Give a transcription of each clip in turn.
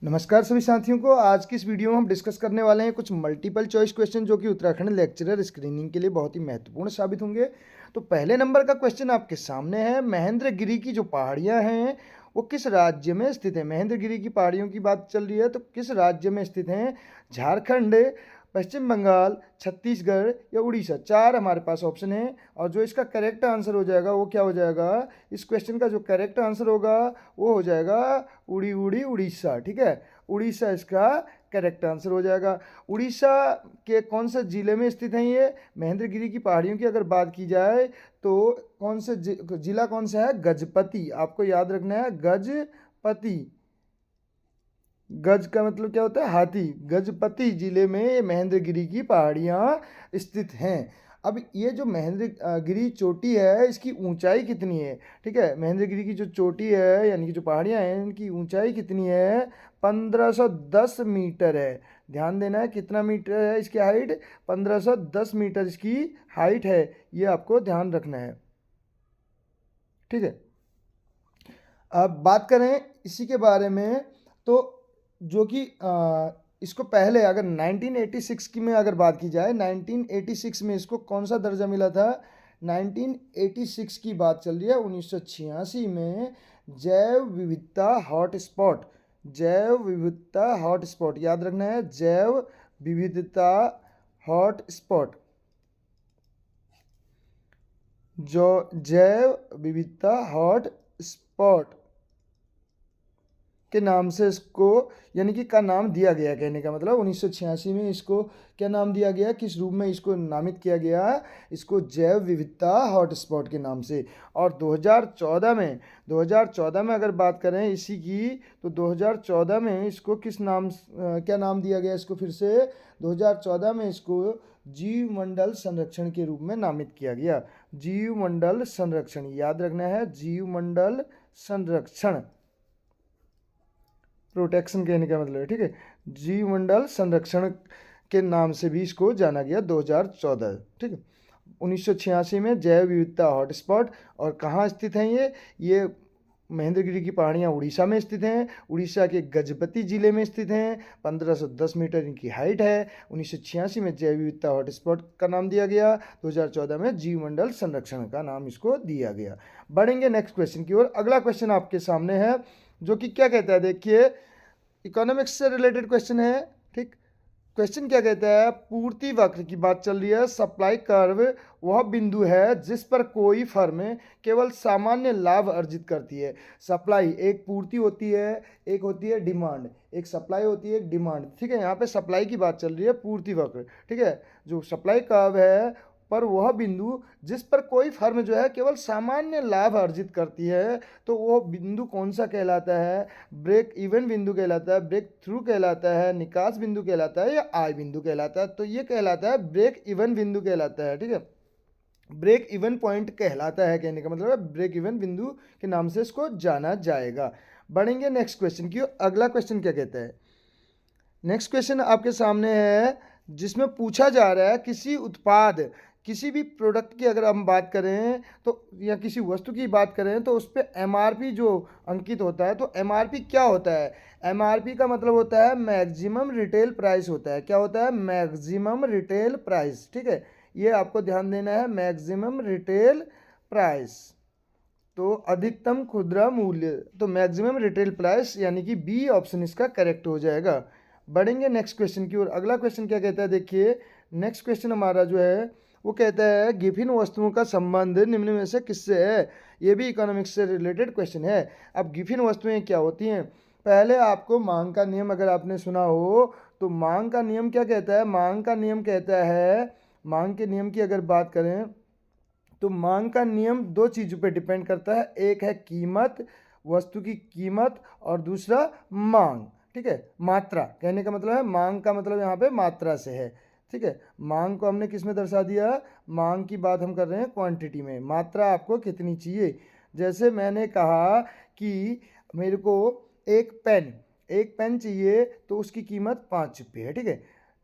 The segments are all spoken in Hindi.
नमस्कार सभी साथियों को। आज की इस वीडियो में हम डिस्कस करने वाले हैं कुछ मल्टीपल चॉइस क्वेश्चन जो कि उत्तराखंड लेक्चरर स्क्रीनिंग के लिए बहुत ही महत्वपूर्ण साबित होंगे। तो पहले नंबर का क्वेश्चन आपके सामने है, महेंद्रगिरी की जो पहाड़ियां हैं वो किस राज्य में स्थित है। महेंद्रगिरी की पहाड़ियों की बात चल रही है, तो किस राज्य में स्थित हैं? झारखंड, पश्चिम बंगाल, छत्तीसगढ़ या उड़ीसा। चार हमारे पास ऑप्शन है और जो इसका करेक्ट आंसर हो जाएगा वो क्या हो जाएगा? इस क्वेश्चन का जो करेक्ट आंसर होगा वो हो जाएगा उड़ी उड़ी उड़ीसा। ठीक है, उड़ीसा इसका करेक्ट आंसर हो जाएगा। उड़ीसा के कौन से जिले में स्थित है ये? महेंद्रगिरी की पहाड़ियों की अगर बात की जाए तो कौन से जिला कौन सा है? गजपति। आपको याद रखना है, गजपति। गज का मतलब क्या होता है? हाथी। गजपति जिले में ये महेंद्रगिरी की पहाड़ियां स्थित हैं। अब ये जो महेंद्रगिरी चोटी है इसकी ऊंचाई कितनी है? ठीक है, महेंद्रगिरी की जो चोटी है यानी कि जो पहाड़ियां हैं इनकी ऊंचाई कितनी है? 1510 मीटर है। ध्यान देना है, कितना मीटर है इसकी हाइट? 1510 मीटर इसकी हाइट है, ये आपको ध्यान रखना है। ठीक है, अब बात करें इसी के बारे में, तो जो कि इसको पहले अगर 1986 की में अगर बात की जाए, 1986 में इसको कौन सा दर्जा मिला था? 1986 की बात चल रही है। 1986 में जैव विविधता हॉटस्पॉट, जैव विविधता हॉटस्पॉट, याद रखना है, जैव विविधता हॉटस्पॉट, जो जैव विविधता हॉटस्पॉट के नाम से इसको यानी कि का नाम दिया गया। कहने का मतलब 1986 में इसको क्या नाम दिया गया, किस रूप में इसको नामित किया गया? इसको जैव विविधता हॉटस्पॉट के नाम से। और 2014 में अगर बात करें इसी की, तो 2014 में इसको किस नाम क्या नाम दिया गया इसको? फिर से 2014 में इसको जीव मंडल संरक्षण के रूप में नामित किया गया। जीव मंडल संरक्षण, याद रखना है, जीव मंडल संरक्षण, प्रोटेक्शन कहने का मतलब है। ठीक है, जीवमंडल संरक्षण के नाम से भी इसको जाना गया 2014। ठीक है, 1986 में जैव विविधता हॉटस्पॉट। और कहाँ स्थित हैं ये महेंद्रगिरी की पहाड़ियाँ उड़ीसा में स्थित हैं। उड़ीसा के गजपति जिले में स्थित हैं। 1510 मीटर इनकी हाइट है। 1986 में जैव विविधता हॉटस्पॉट का नाम दिया गया, 2014 में जीवमंडल संरक्षण का नाम इसको दिया गया। बढ़ेंगे नेक्स्ट क्वेश्चन की ओर। अगला क्वेश्चन आपके सामने है जो कि क्या कहता है, देखिए, इकोनॉमिक्स से रिलेटेड क्वेश्चन है। ठीक, क्वेश्चन क्या कहता है? पूर्ति वक्र की बात चल रही है। सप्लाई कर्व वह बिंदु है जिस पर कोई फर्म केवल सामान्य लाभ अर्जित करती है। सप्लाई एक पूर्ति होती है, एक होती है डिमांड। एक सप्लाई होती है, एक डिमांड। ठीक है, यहाँ पे सप्लाई की बात चल रही है, पूर्ति वक्र। ठीक है, जो सप्लाई कर्व है पर वह बिंदु जिस पर कोई फर्म जो है केवल सामान्य लाभ अर्जित करती है, तो वो बिंदु कौन सा कहलाता है? ब्रेक इवन बिंदु कहलाता है, ब्रेक थ्रू कहलाता है, निकास बिंदु कहलाता है, या आय बिंदु कहलाता है? तो ये कहलाता है ब्रेक इवन बिंदु कहलाता है। ठीक है, ब्रेक इवन पॉइंट कहलाता है, कहने का मतलब है ब्रेक इवन बिंदु के नाम से इसको जाना जाएगा। बढ़ेंगे नेक्स्ट क्वेश्चन की। अगला क्वेश्चन क्या कहता है? नेक्स्ट क्वेश्चन आपके सामने है जिसमें पूछा जा रहा है किसी उत्पाद, किसी भी प्रोडक्ट की अगर हम बात करें तो, या किसी वस्तु की बात करें तो उस पर एमआरपी जो अंकित होता है, तो एमआरपी क्या होता है? एमआरपी का मतलब होता है मैक्सिमम रिटेल प्राइस होता है। क्या होता है? Maximum retail price. ठीक है, ये आपको ध्यान देना है, मैक्सिमम रिटेल प्राइस, तो अधिकतम खुदरा मूल्य, तो मैक्सिमम रिटेल प्राइस, यानी कि बी ऑप्शन इसका करेक्ट हो जाएगा। बढ़ेंगे नेक्स्ट क्वेश्चन की ओर। अगला क्वेश्चन क्या कहता है, देखिए, नेक्स्ट क्वेश्चन हमारा जो है वो कहता है गिफिन वस्तुओं का संबंध निम्न में से किससे है? ये भी इकोनॉमिक्स से रिलेटेड क्वेश्चन है। अब गिफिन वस्तुएं क्या होती हैं? पहले आपको मांग का नियम अगर आपने सुना हो, तो मांग का नियम क्या कहता है? मांग का नियम कहता है, मांग के नियम की अगर बात करें तो मांग का नियम दो चीज़ों पे डिपेंड करता है। एक है कीमत, वस्तु की कीमत, और दूसरा मांग। ठीक है, मात्रा, कहने का मतलब है मांग का मतलब यहाँ पे मात्रा से है। ठीक है, मांग को हमने किस में दर्शा दिया? मांग की बात हम कर रहे हैं क्वांटिटी में, मात्रा आपको कितनी चाहिए। जैसे मैंने कहा कि मेरे को एक पेन चाहिए, तो उसकी कीमत 5 रुपये है। ठीक है,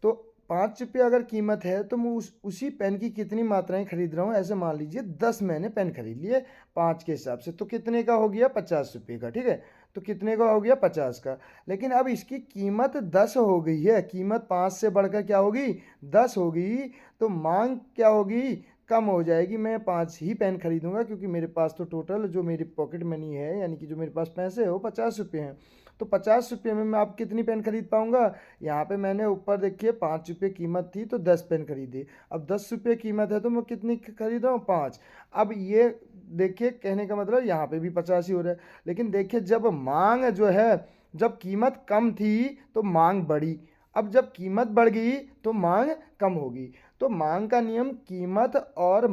तो 5 रुपये अगर कीमत है तो मैं उसी पेन की कितनी मात्राएं खरीद रहा हूँ? ऐसे मान लीजिए 10 मैंने पेन खरीद लिए 5 के हिसाब से, तो कितने का हो गया? 50 रुपये का। ठीक है, तो कितने का हो गया 50 का। लेकिन अब इसकी कीमत 10 हो गई है, कीमत 5 से बढ़कर क्या होगी 10 होगी, तो मांग क्या होगी कम हो जाएगी। मैं 5 ही पेन खरीदूंगा क्योंकि मेरे पास तो टोटल जो मेरी पॉकेट मनी है यानी कि जो मेरे पास पैसे है वो 50 रुपये हैं। तो 50 रुपये में मैं आप कितनी पेन खरीद पाऊंगा। यहाँ पे मैंने ऊपर देखिए 5 रुपये कीमत थी तो 10 पेन खरीदी। अब 10 रुपये कीमत है तो मैं कितनी खरीद रहा हूँ 5। अब ये देखिए कहने का मतलब यहाँ पे भी 50 ही हो रहा है। लेकिन देखिए जब मांग जो है, जब कीमत कम थी तो मांग बढ़ी, अब जब कीमत बढ़ गई तो मांग कम होगी। तो मांग का नियम कीमत और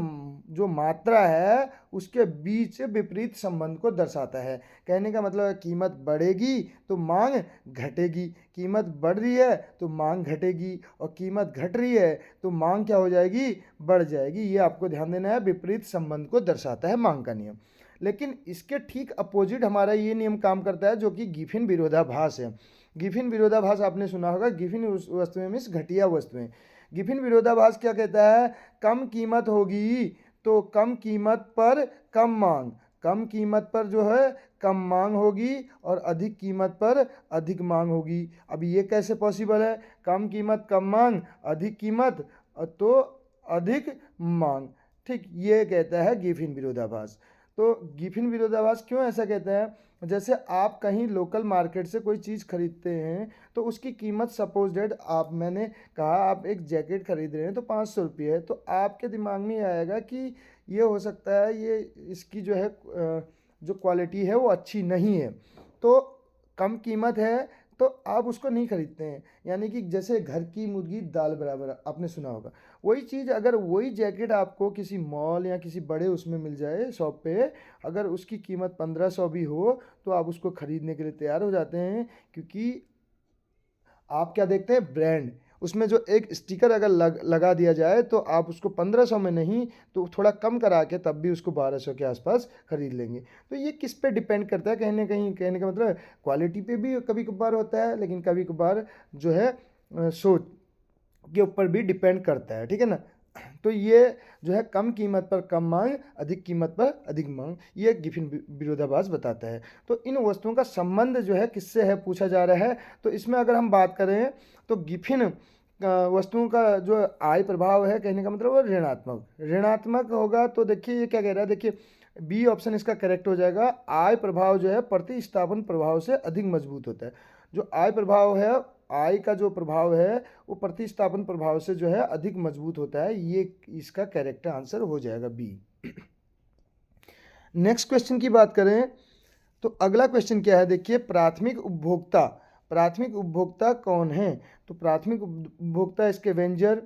जो मात्रा है उसके बीच विपरीत संबंध को दर्शाता है। कहने का मतलब है कीमत बढ़ेगी तो मांग घटेगी, कीमत बढ़ रही है तो मांग घटेगी, और कीमत घट रही है तो मांग क्या हो जाएगी बढ़ जाएगी। ये आपको ध्यान देना है, विपरीत संबंध को दर्शाता है मांग का नियम। लेकिन इसके ठीक अपोजिट हमारा ये नियम काम करता है जो कि गिफिन विरोधाभास है। गिफिन विरोधाभास आपने सुना होगा, गिफिन वस्तुएं मीन्स घटिया वस्तुएं। गिफिन विरोधाभास क्या कहता है, कम कीमत होगी तो कम कीमत पर कम मांग, कम कीमत पर जो है कम मांग होगी और अधिक कीमत पर अधिक मांग होगी। अब ये कैसे पॉसिबल है, कम कीमत कम मांग, अधिक कीमत तो अधिक मांग। ठीक, ये कहता है गिफिन विरोधाभास। तो गिफिन विरोधाभास क्यों ऐसा कहते हैं, जैसे आप कहीं लोकल मार्केट से कोई चीज़ खरीदते हैं तो उसकी कीमत सपोज डेट आप, मैंने कहा आप एक जैकेट खरीद रहे हैं तो 500 रुपये है, तो आपके दिमाग में आएगा कि ये हो सकता है ये इसकी जो है जो क्वालिटी है वो अच्छी नहीं है, तो कम कीमत है तो आप उसको नहीं खरीदते हैं। यानी कि जैसे घर की मुर्गी दाल बराबर, आपने सुना होगा। वही चीज़ अगर वही जैकेट आपको किसी मॉल या किसी बड़े उसमें मिल जाए शॉप पे, अगर उसकी कीमत 1500 भी हो तो आप उसको खरीदने के लिए तैयार हो जाते हैं, क्योंकि आप क्या देखते हैं ब्रांड, उसमें जो एक स्टिकर अगर लगा दिया जाए तो आप उसको 1500 में नहीं तो थोड़ा कम करा के तब भी उसको 1200 के आसपास खरीद लेंगे। तो ये किस पे डिपेंड करता है, कहने का मतलब क्वालिटी पे भी कभी कभार होता है, लेकिन कभी कभार जो है सोच के ऊपर भी डिपेंड करता है, ठीक है ना। तो ये जो है कम कीमत पर कम मांग, अधिक कीमत पर अधिक मांग, ये गिफिन विरोधाभास बताता है। तो इन वस्तुओं का संबंध जो है किससे है पूछा जा रहा है, तो इसमें अगर हम बात करें तो गिफिन वस्तुओं का जो आय प्रभाव है, कहने का मतलब वो ऋणात्मक ऋणात्मक होगा। तो देखिए ये क्या कह रहा है, देखिए बी ऑप्शन इसका करेक्ट हो जाएगा। आय प्रभाव जो है प्रतिस्थापन प्रभाव से अधिक मजबूत होता है। जो आय प्रभाव है, आय का जो प्रभाव है वो प्रतिस्थापन प्रभाव से जो है अधिक मजबूत होता है, ये इसका करेक्ट आंसर हो जाएगा बी। नेक्स्ट क्वेश्चन की बात करें तो अगला क्वेश्चन क्या है, देखिए प्राथमिक उपभोक्ता, प्राथमिक उपभोक्ता कौन है। तो प्राथमिक उपभोक्ता स्कैवेंजर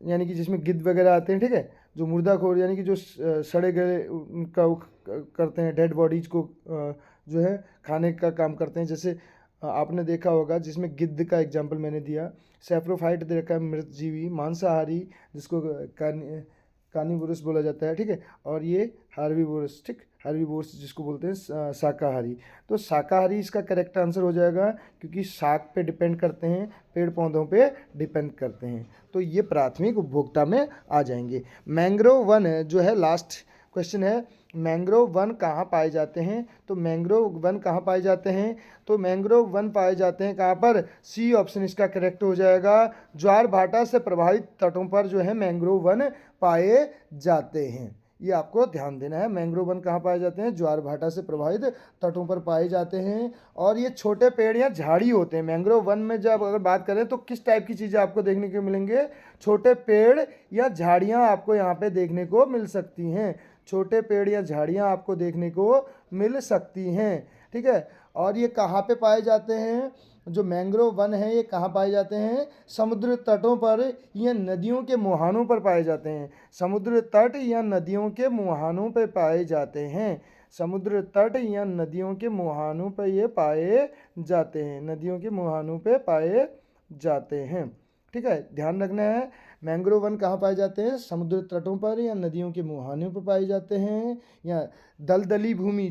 यानी कि जिसमें गिद्ध वगैरह आते हैं, ठीक है, जो मुर्दाखोर यानी कि जो सड़े गले उनका करते हैं, डेड बॉडीज को जो है खाने का काम करते हैं। जैसे आपने देखा होगा जिसमें गिद्ध का एग्जाम्पल मैंने दिया, सेफ्रोफाइट देखा है मृतजीवी मांसाहारी जिसको कार्निवोरस बोला जाता है, ठीक है, और ये हार्बीवोरस, ठीक, हार्बीवोरस जिसको बोलते हैं शाकाहारी। तो शाकाहारी इसका करेक्ट आंसर हो जाएगा क्योंकि शाक पे डिपेंड करते हैं, पेड़ पौधों पे डिपेंड करते हैं, तो ये प्राथमिक उपभोक्ता में आ जाएंगे। मैंग्रोव वन जो है लास्ट क्वेश्चन है, मैंग्रोव वन कहाँ पाए जाते हैं। तो मैंग्रोव वन कहाँ पाए जाते हैं, तो मैंग्रोव वन पाए जाते हैं कहाँ पर, सी ऑप्शन इसका करेक्ट हो जाएगा। ज्वार भाटा से प्रभावित तटों पर जो है मैंग्रोव वन पाए जाते हैं, ये आपको ध्यान देना है। मैंग्रोव वन कहाँ पाए जाते हैं, ज्वार भाटा से प्रभावित तटों पर पाए जाते हैं, और ये छोटे पेड़ या झाड़ी होते हैं। मैंग्रोव वन में जब अगर बात करें तो किस टाइप की चीज़ें आपको देखने को मिलेंगे, छोटे पेड़ या झाड़ियाँ आपको यहाँ पे देखने को मिल सकती हैं, छोटे पेड़ या झाड़ियाँ आपको देखने को मिल सकती हैं, ठीक है। और ये कहाँ पे पाए जाते हैं, जो मैंग्रोव वन है ये कहाँ पाए जाते हैं, समुद्र तटों पर या नदियों के मुहानों पर पाए जाते हैं, समुद्र तट या नदियों के मुहानों पर पाए जाते हैं, समुद्र तट या नदियों के मुहानों पर ये पाए जाते हैं, नदियों के मुहानों पे पाए जाते हैं, ठीक है, ध्यान रखना है। मैंग्रोव वन कहाँ पाए जाते हैं, समुद्र तटों पर या नदियों के मुहानों पर पाए जाते हैं, या दलदली भूमि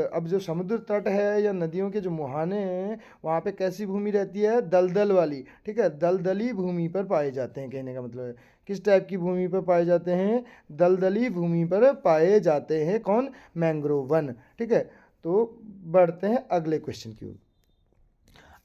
अब जो समुद्र तट है या नदियों के जो मुहाने हैं वहाँ पे कैसी भूमि रहती है, दलदल वाली, ठीक है, दलदली भूमि पर पाए जाते हैं। कहने का मतलब है किस टाइप की भूमि पर पाए जाते हैं, दलदली भूमि पर पाए जाते हैं कौन, मैंग्रोव वन, ठीक है। तो बढ़ते हैं अगले क्वेश्चन की ओर।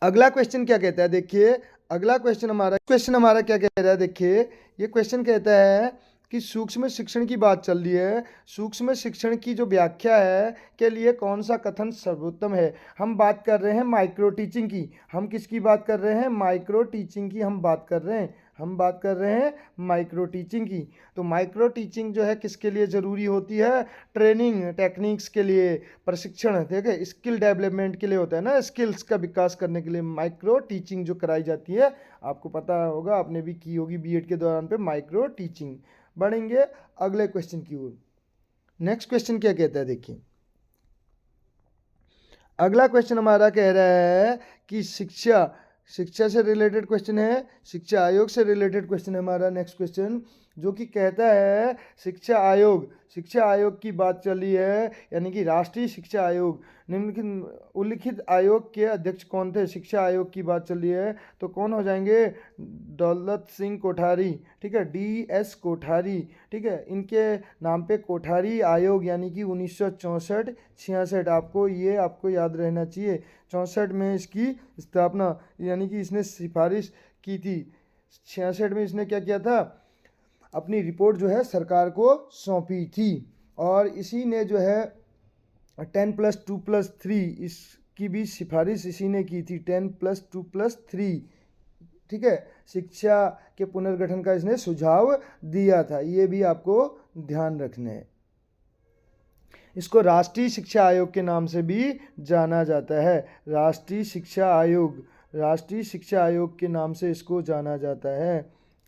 अगला क्वेश्चन क्या कहता है, देखिए अगला क्वेश्चन हमारा क्या कह रहा है, देखिए ये क्वेश्चन कहता है कि सूक्ष्म शिक्षण की बात चल रही है। सूक्ष्म शिक्षण की जो व्याख्या है के लिए कौन सा कथन सर्वोत्तम है। हम बात कर रहे हैं माइक्रो टीचिंग की। हम किसकी बात कर रहे हैं, माइक्रो टीचिंग की हम बात कर रहे हैं। हम बात कर रहे हैं माइक्रो टीचिंग की। तो माइक्रो टीचिंग जो है किसके लिए ज़रूरी होती है, ट्रेनिंग टेक्निक्स के लिए, प्रशिक्षण, ठीक है, स्किल डेवलपमेंट के लिए होता है ना, स्किल्स का विकास करने के लिए माइक्रो टीचिंग जो कराई जाती है। आपको पता होगा, आपने भी की होगी बीएड के दौरान पे माइक्रो टीचिंग। बढ़ेंगे अगले क्वेश्चन की ओर। नेक्स्ट क्वेश्चन क्या कहता है, देखिए अगला क्वेश्चन हमारा कह रहा है कि शिक्षा से रिलेटेड क्वेश्चन है, शिक्षा आयोग से रिलेटेड क्वेश्चन है हमारा नेक्स्ट क्वेश्चन, जो कि कहता है शिक्षा आयोग की बात चल रही है, यानी कि राष्ट्रीय शिक्षा आयोग निम्नलिखित उल्लिखित आयोग के अध्यक्ष कौन थे। शिक्षा आयोग की बात चल रही है तो कौन हो जाएंगे, दौलत सिंह कोठारी, ठीक है, DS कोठारी, ठीक है, इनके नाम पे कोठारी आयोग, यानी कि 1964-66 आपको याद रहना चाहिए। 64 में इसकी स्थापना, यानी कि इसने सिफारिश की थी। 66 में इसने क्या किया था, अपनी रिपोर्ट जो है सरकार को सौंपी थी। और इसी ने जो है 10+2+3 इसकी भी सिफारिश इसी ने की थी, 10+2+3, ठीक है, शिक्षा के पुनर्गठन का इसने सुझाव दिया था। ये भी आपको ध्यान रखना है। इसको राष्ट्रीय शिक्षा आयोग के नाम से भी जाना जाता है। राष्ट्रीय शिक्षा आयोग के नाम से इसको जाना जाता है,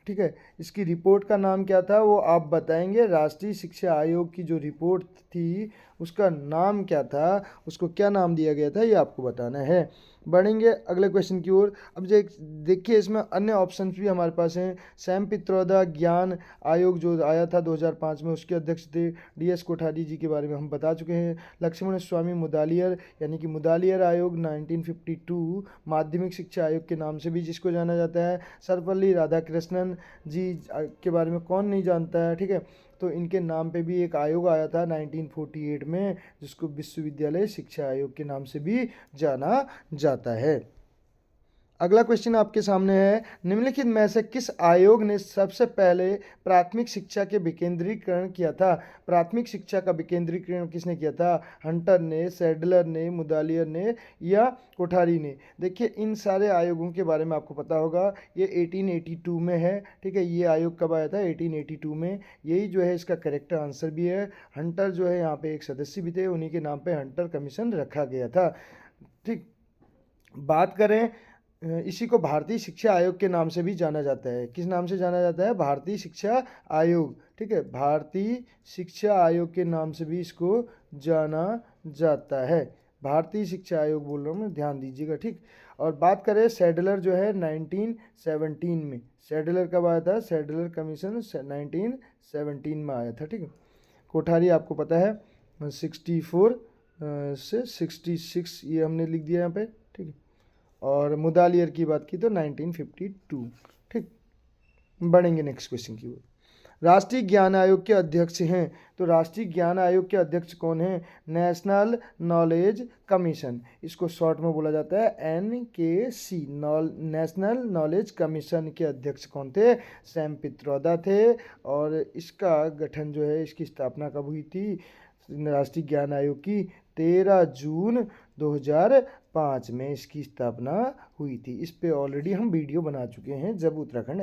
ठीक है। इसकी रिपोर्ट का नाम क्या था वो आप बताएंगे। राष्ट्रीय शिक्षा आयोग की जो रिपोर्ट थी उसका नाम क्या था, उसको क्या नाम दिया गया था, ये आपको बताना है। बढ़ेंगे अगले क्वेश्चन की ओर। अब देखिए इसमें अन्य ऑप्शंस भी हमारे पास हैं। सैम पित्रोदा ज्ञान आयोग जो आया था 2005 में, उसके अध्यक्ष थे DS कोठारी जी, के बारे में हम बता चुके हैं। लक्ष्मण स्वामी मुदालियर, यानी कि मुदालियर आयोग 1952 माध्यमिक शिक्षा आयोग के नाम से भी जिसको जाना जाता है। सर्वपल्ली राधाकृष्णन जी के बारे में कौन नहीं जानता है, ठीक है। तो इनके नाम पे भी एक आयोग आया था 1948 में, जिसको विश्वविद्यालय शिक्षा आयोग के नाम से भी जाना जाता है। अगला क्वेश्चन आपके सामने है, निम्नलिखित में से किस आयोग ने सबसे पहले प्राथमिक शिक्षा के विकेंद्रीकरण किया था। प्राथमिक शिक्षा का विकेंद्रीकरण किसने किया था, हंटर ने, सैडलर ने, मुदालियर ने या कोठारी ने। देखिए इन सारे आयोगों के बारे में आपको पता होगा। ये 1882 में है, ठीक है। ये आयोग कब आया था, 1882 में। यही जो है इसका करेक्ट आंसर भी है। हंटर जो है यहाँ पे एक सदस्य भी थे, उन्हीं के नाम पे हंटर कमीशन रखा गया था, ठीक। बात करें, इसी को भारतीय शिक्षा आयोग के नाम से भी जाना जाता है। किस नाम से जाना जाता है, भारतीय शिक्षा आयोग, ठीक है। भारतीय शिक्षा आयोग के नाम से भी इसको जाना जाता है। भारतीय शिक्षा आयोग बोल रहा हूँ मैं, ध्यान दीजिएगा, ठीक। और बात करें सैडलर जो है 1917 में, सैडलर कब आया था, सैडलर कमीशन 1917 में आया था, ठीक है। कोठारी आपको पता है 64 से 66, ये हमने लिख दिया यहाँ पे, ठीक है। और मुदालियर की बात की तो 1952, ठीक। बढ़ेंगे नेक्स्ट क्वेश्चन की ओर। राष्ट्रीय ज्ञान आयोग के अध्यक्ष हैं, तो राष्ट्रीय ज्ञान आयोग के अध्यक्ष कौन हैं, नेशनल नॉलेज कमीशन, इसको शॉर्ट में बोला जाता है NKC, नेशनल नॉलेज कमीशन के अध्यक्ष कौन थे, सैम पित्रोदा थे। और इसका गठन जो है, इसकी स्थापना कब हुई थी राष्ट्रीय ज्ञान आयोग की, 13 जून 2005 में इसकी स्थापना हुई थी। इस पे ऑलरेडी हम वीडियो बना चुके हैं जब उत्तराखंड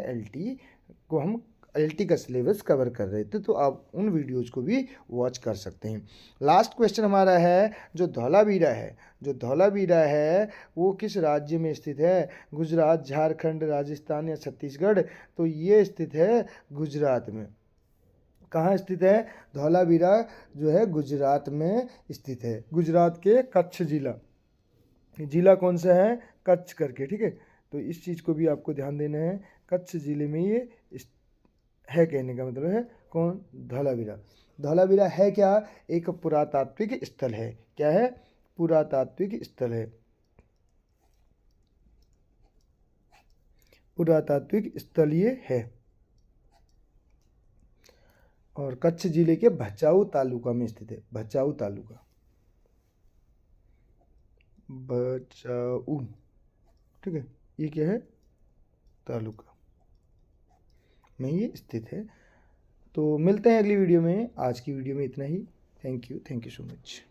LT का सिलेबस कवर कर रहे थे, तो आप उन वीडियोज़ को भी वॉच कर सकते हैं। लास्ट क्वेश्चन हमारा है, जो धौलावीरा है वो किस राज्य में स्थित है, गुजरात, झारखंड, राजस्थान या छत्तीसगढ़। तो ये स्थित है गुजरात में। कहाँ स्थित है, धौलावीरा जो है गुजरात में स्थित है, गुजरात के कच्छ जिला कौन सा है, कच्छ करके, ठीक है। तो इस चीज़ को भी आपको ध्यान देना है, कच्छ जिले में ये है, कहने का मतलब है कौन, धौलावीरा है क्या, एक पुरातात्विक स्थल है। क्या है, पुरातात्विक स्थल है, पुरातात्विक स्थल ये है। और कच्छ जिले के भचाऊ तालुका में स्थित है, भचाऊ तालुका। बचाऊ, ठीक है, ये क्या है, तालुका में ये स्थित है। तो मिलते हैं अगली वीडियो में, आज की वीडियो में इतना ही। Thank you so much.